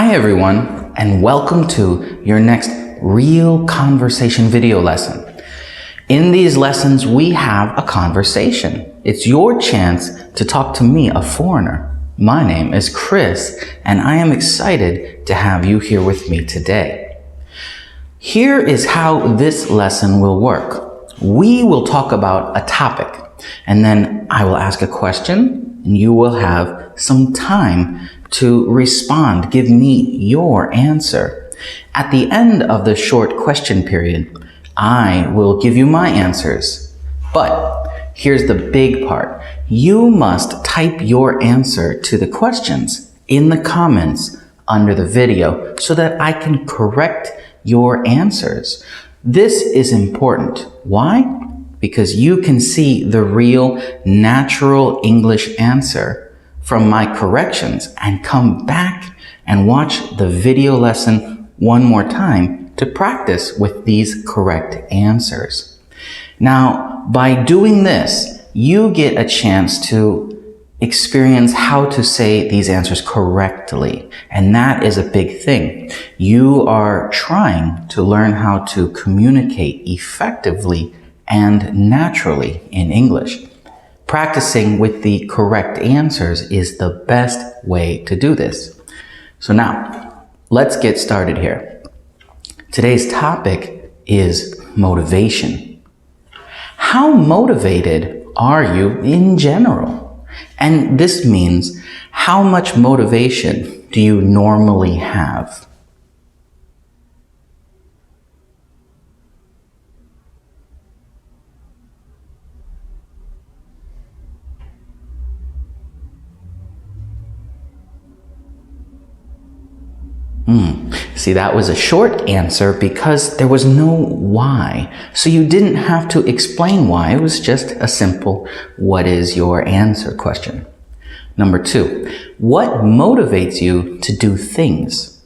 Hi everyone, and welcome to your next real conversation video lesson. In these lessons, we have a conversation. It's your chance to talk to me, a foreigner. My name is Chris, and I am excited to have you here with me today. Here is how this lesson will work. We will talk about a topic, and then I will ask a question, and you will have some time to respond. Give me your answer. At the end of the short question period, I will give you my answers. But here's the big part. You must type your answer to the questions in the comments under the video so that I can correct your answers. This is important. Why? Because you can see the real, natural English answer from my corrections and come back and watch the video lesson one more time to practice with these correct answers. Now, by doing this, you get a chance to experience how to say these answers correctly. And that is a big thing. You are trying to learn how to communicate effectively and naturally in English. Practicing with the correct answers is the best way to do this. So now, let's get started here. Today's topic is motivation. How motivated are you in general? And this means, how much motivation do you normally have? See, that was a short answer because there was no why. So you didn't have to explain why. It was just a simple, what is your answer question. Number 2, what motivates you to do things?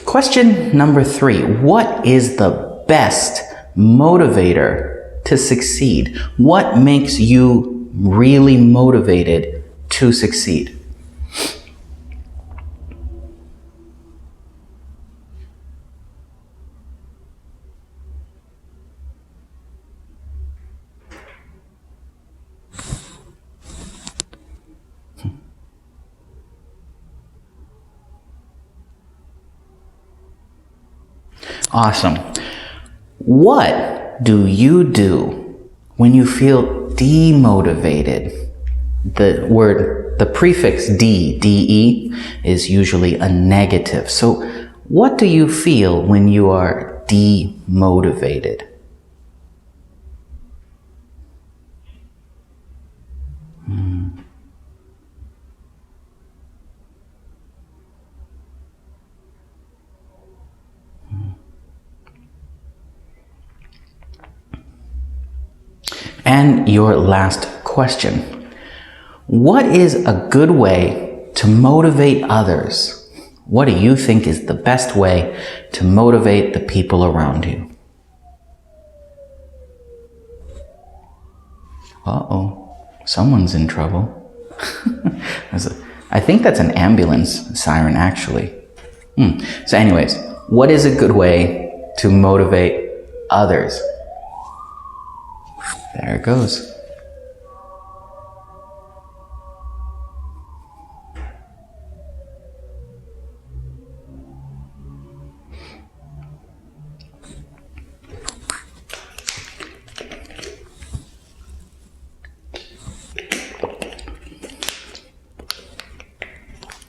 Question number 3, what is the best motivator to succeed? What makes you really motivated to succeed? Awesome. What do you do when you feel demotivated? The prefix de, is usually a negative. So what do you feel when you are demotivated? And your last question. What is a good way to motivate others? What do you think is the best way to motivate the people around you? Uh-oh, someone's in trouble. I think that's an ambulance siren, actually. So anyways, what is a good way to motivate others? There it goes.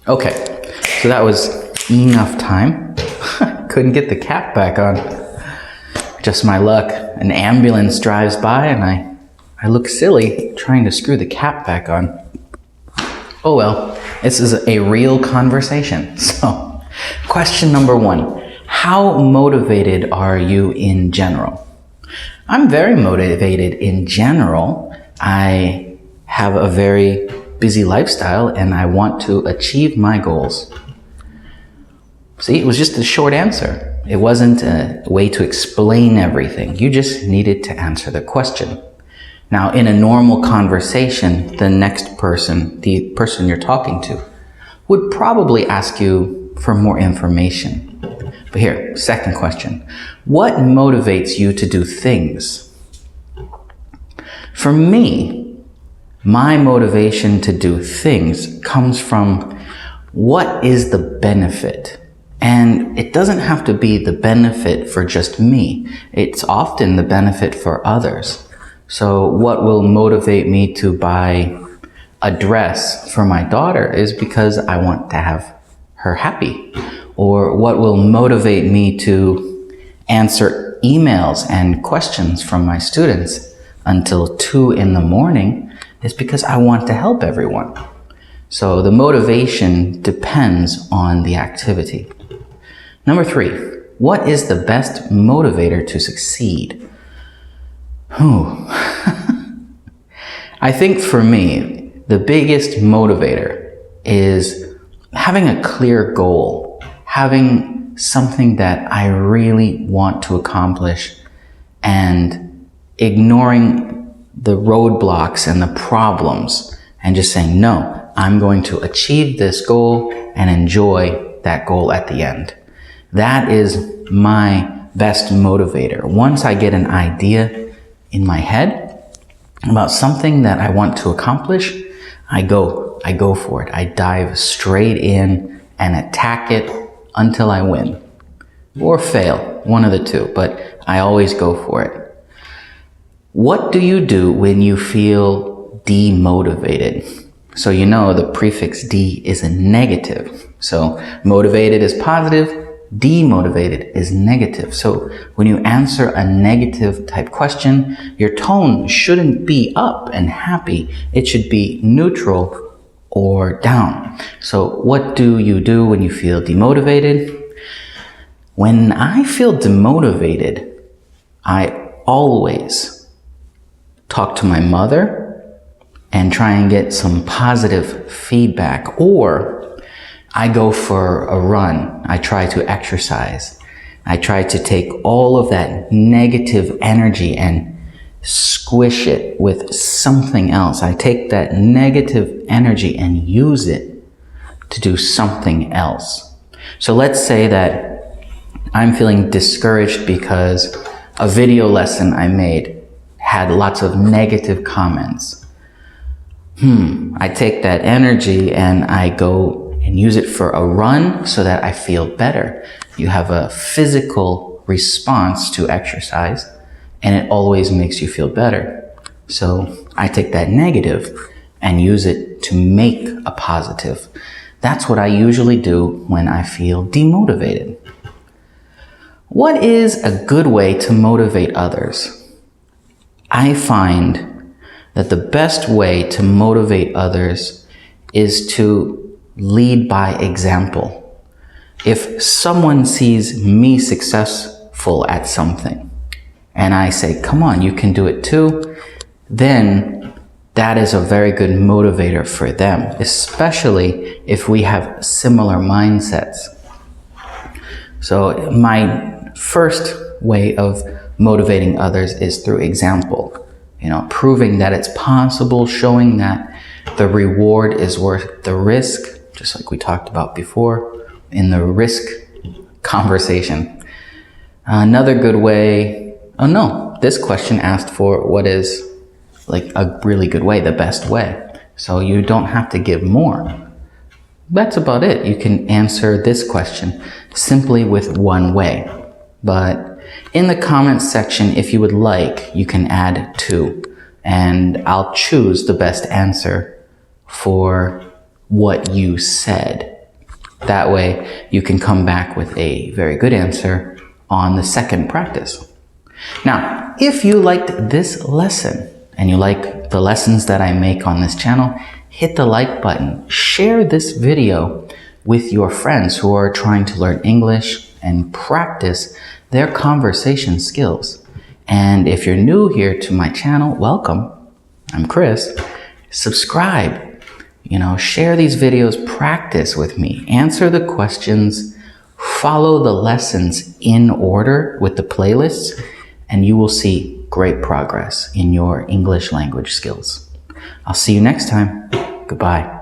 Okay, so that was enough time. Couldn't get the cap back on. Just my luck. An ambulance drives by and I look silly trying to screw the cap back on. Oh well, this is a real conversation. So, question number 1. How motivated are you in general? I'm very motivated in general. I have a very busy lifestyle and I want to achieve my goals. See, it was just a short answer. It wasn't a way to explain everything. You just needed to answer the question. Now, in a normal conversation, the next person, the person you're talking to, would probably ask you for more information. But here, second question. What motivates you to do things? For me, my motivation to do things comes from what is the benefit? And it doesn't have to be the benefit for just me. It's often the benefit for others. So what will motivate me to buy a dress for my daughter is because I want to have her happy. Or what will motivate me to answer emails and questions from my students until 2 in the morning is because I want to help everyone. So the motivation depends on the activity. Number 3, what is the best motivator to succeed? I think for me, the biggest motivator is having a clear goal, having something that I really want to accomplish and ignoring the roadblocks and the problems and just saying, no, I'm going to achieve this goal and enjoy that goal at the end. That is my best motivator. Once I get an idea in my head about something that I want to accomplish, I go for it. I dive straight in and attack it until I win or fail, one of the two, but I always go for it. What do you do when you feel demotivated? So you know the prefix D is a negative. So motivated is positive, demotivated is negative. So when you answer a negative type question, your tone shouldn't be up and happy. It should be neutral or down. So what do you do when you feel demotivated? When I feel demotivated, I always talk to my mother and try and get some positive feedback, or I go for a run. I try to exercise. I try to take all of that negative energy and squish it with something else. I take that negative energy and use it to do something else. So let's say that I'm feeling discouraged because a video lesson I made had lots of negative comments. I take that energy and I go and use it for a run so that I feel better. You have a physical response to exercise and it always makes you feel better. So I take that negative and use it to make a positive. That's what I usually do when I feel demotivated. What is a good way to motivate others? I find that the best way to motivate others is to lead by example. If someone sees me successful at something and I say, come on, you can do it too, then that is a very good motivator for them, especially if we have similar mindsets. So my first way of motivating others is through example. Proving that it's possible, showing that the reward is worth the risk, just like we talked about before in the risk conversation. Another good way, this question asked for what is like a really good way, the best way. So you don't have to give more. That's about it. You can answer this question simply with one way. But in the comments section, if you would like, you can add 2, and I'll choose the best answer for what you said. That way, you can come back with a very good answer on the second practice. Now, if you liked this lesson and you like the lessons that I make on this channel, hit the like button. Share this video with your friends who are trying to learn English and practice their conversation skills. And if you're new here to my channel, welcome. I'm Chris. Subscribe Share these videos, practice with me, answer the questions, follow the lessons in order with the playlists, and you will see great progress in your English language skills. I'll see you next time. Goodbye.